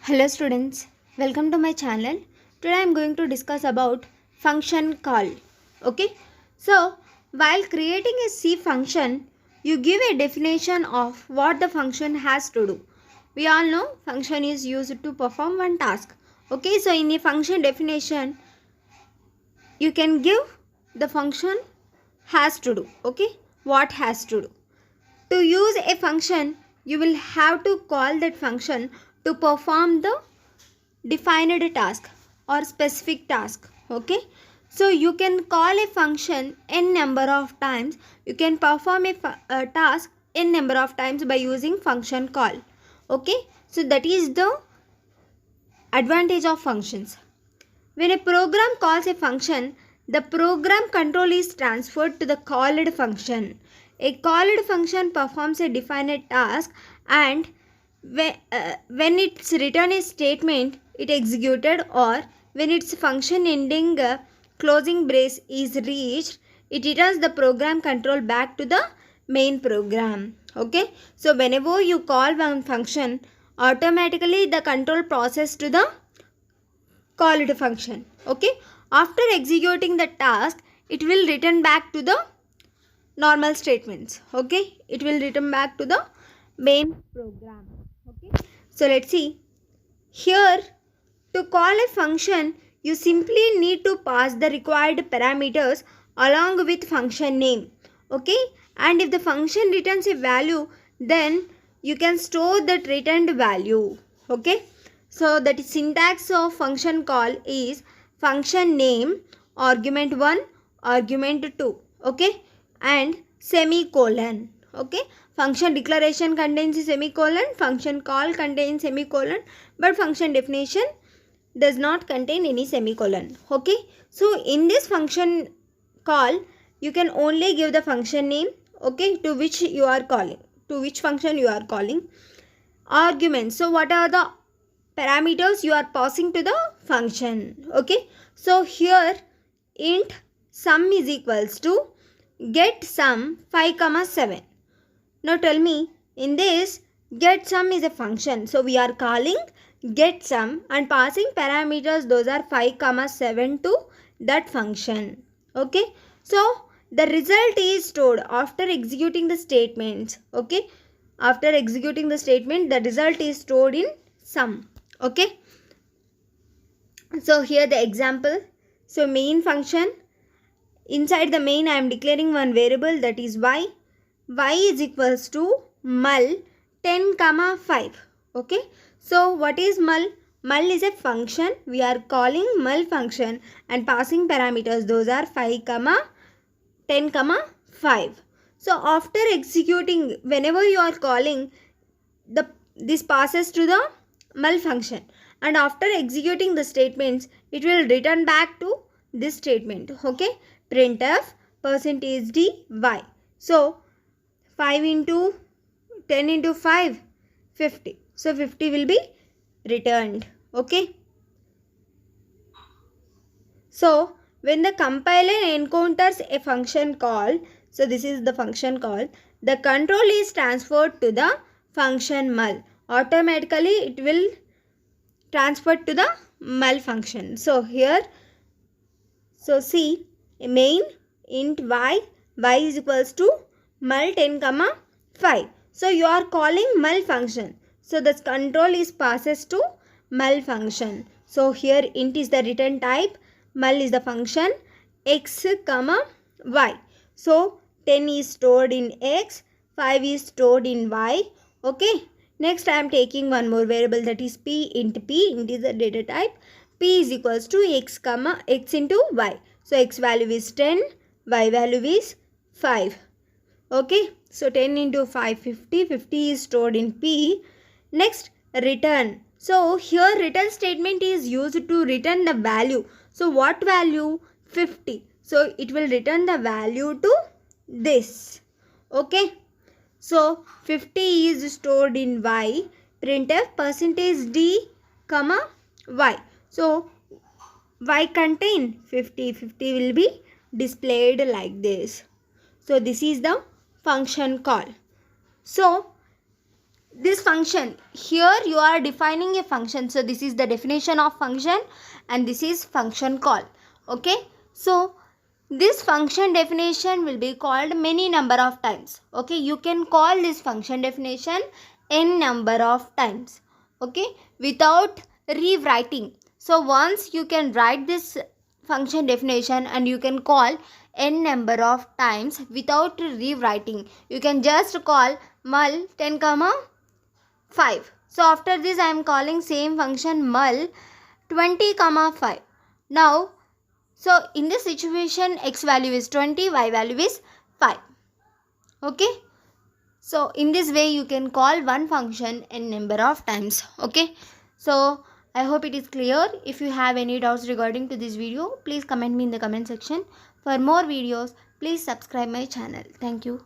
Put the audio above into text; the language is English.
Hello students, welcome to my channel. Today I am going to discuss about function call. Okay, so while creating a C function, you give a definition of what the function has to do. We all know function is used to perform one task. Okay, so in a function definition, you can give the function has to do. Okay, what has to do. To use a function, you will have to call that function to perform the defined task or specific task. Okay, so you can call a function n number of times. You can perform a task n number of times by using function call. Okay, so that is the advantage of functions. When a program calls a function, the program control is transferred to the called function. A called function performs a defined task, and when its return a statement, it executed, or when its function ending closing brace is reached, it returns the program control back to the main program. Okay, so whenever you call one function, automatically the control process to the called function. Okay, after executing the task, it will return back to the normal statements. Okay, it will return back to the main program. Okay, so let's see here. To call a function, you simply need to pass the required parameters along with function name. Okay, and if the function returns a value, then you can store that returned value. Okay, so that syntax of function call is function name, argument 1, argument 2. Okay, and semicolon. Okay, function declaration contains a semicolon, function call contains semicolon, but function definition does not contain any semicolon. Okay, so in this function call, you can only give the function name, okay, to which you are calling, to which function you are calling. Arguments, so what are the parameters you are passing to the function. Okay, so here int sum is equals to get sum 5, 7. Now tell me, in this get sum is a function, so we are calling get sum and passing parameters, those are 5, 7 to that function. Okay, so the result is stored after executing the statements. Okay, after executing the statement, the result is stored in sum. Okay, so here the example. So main function, inside the main I am declaring one variable, that is y. Y is equals to mul 10, 5. Okay, so what is mul? Mul is a function. We are calling mul function and passing parameters, those are 5, 10, 5. So after executing, whenever you are calling, this passes to the mul function, and after executing the statements, it will return back to this statement. Okay, printf %d y. So 5 into 10 into 5, 50. So 50 will be returned. Okay, so when the compiler encounters a function call, so this is the function call, the control is transferred to the function mul. Automatically it will transfer to the mul function. So here, so see, main int y is equals to mul 10, 5. So you are calling mul function, so the control is passes to mul function. So here int is the return type, mul is the function, x, y. So 10 is stored in x, 5 is stored in y. Okay, next I am taking one more variable, that is p. Int is the data type, p is equals to x, x into y. So x value is 10, y value is 5. Okay, so 10 into 5, 50. 50 is stored in p. Next, return. So here return statement is used to return the value. So what value? 50. So it will return the value to this. Okay, so 50 is stored in y. Printf %d, y. So y contain 50. 50 will be displayed like this. So this is the function call. So this function here, you are defining a function. So this is the definition of function and this is function call. Okay, so this function definition will be called many number of times. Okay, you can call this function definition n number of times, okay, without rewriting. So once you can write this function definition and you can call n number of times without rewriting. You can just call mul 10 comma 5. So after this I am calling same function mul 20 comma 5. Now, so in this situation x value is 20, y value is 5. Okay. So in this way you can call one function n number of times. Okay. So I hope it is clear. If you have any doubts regarding to this video, please comment me in the comment section. For more videos, please subscribe my channel. Thank you.